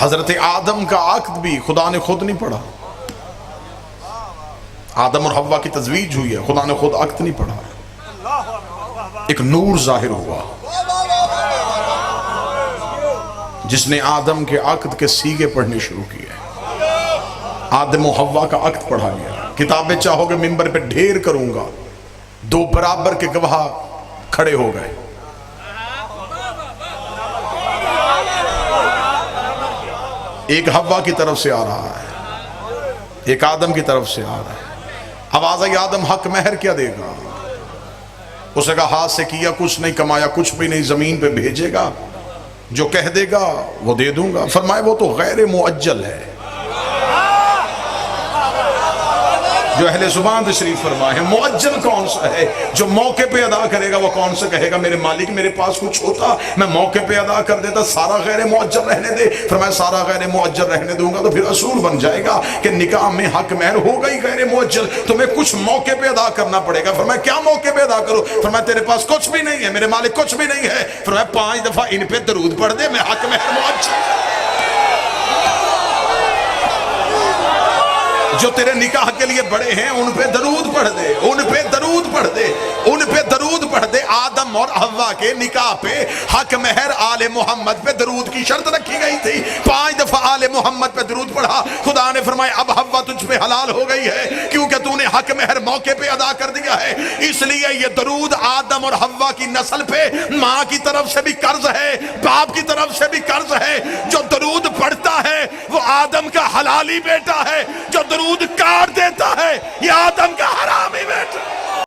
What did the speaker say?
حضرت آدم کا عقد بھی خدا نے خود نہیں پڑھا. آدم اور حوا کی تزویج ہوئی ہے، خدا نے خود عقد نہیں پڑھا. ایک نور ظاہر ہوا جس نے آدم کے عقد کے سیغے پڑھنے شروع کیے. آدم و حوا کا عقد پڑھا گیا. کتابیں چاہو گے ممبر پہ ڈھیر کروں گا. دو برابر کے گواہ کھڑے ہو گئے. ایک حوا کی طرف سے آ رہا ہے، ایک آدم کی طرف سے آ رہا ہے. آواز آئی آدم حق مہر کیا دے گا؟ اس نے کہا ہاتھ سے کیا کچھ نہیں، کمایا کچھ بھی نہیں، زمین پہ بھیجے گا، جو کہہ دے گا وہ دے دوں گا. فرمائے وہ تو غیر معجل ہے. جو اہل زبان تشریف فرمائے ہیں معجل کون سا ہے؟ جو موقع پہ ادا کرے گا وہ کون سا کہے گا میرے مالک میرے پاس کچھ ہوتا میں موقع پہ ادا کر دیتا. سارا غیر معجل رہنے دے. فرمایا سارا غیر معجل رہنے دوں گا تو پھر اصول بن جائے گا کہ نکاح میں حق مہر ہو گئی غیر معجل، تمہیں کچھ موقع پہ ادا کرنا پڑے گا. فرمایا کیا موقع پہ ادا کرو؟ فرمایا تیرے پاس کچھ بھی نہیں ہے، میرے مالک کچھ بھی نہیں ہے. فرمایا 5 دفعہ ان پہ درود پڑھ دے، میں حق مہر معجل. جو تیرے نکاح کے لیے بڑے ہیں ان پہ درود پڑھ دے، ان پہ درود پڑھ دے، ان پہ درود پڑھ دے. آدم اور حوا کے نکاح پہ حق مہر آل محمد پہ درود کی شرط رکھی گئی تھی. 5 دفعہ آل محمد پہ درود پڑھا. خدا نے فرمایا اب حوا تجھ پہ حلال ہو گئی ہے کیونکہ تو نے حق مہر موقع پہ ادا کر دیا ہے. اس لیے یہ درود آدم اور حوا کی نسل پہ ماں کی طرف سے بھی قرض ہے، باپ کی طرف سے بھی قرض ہے. جو درود پڑھتا ہے وہ آدم کا حلالی بیٹا ہے، جو درود کاٹ دیتا ہے یہ آدم کا حرامی بیٹا.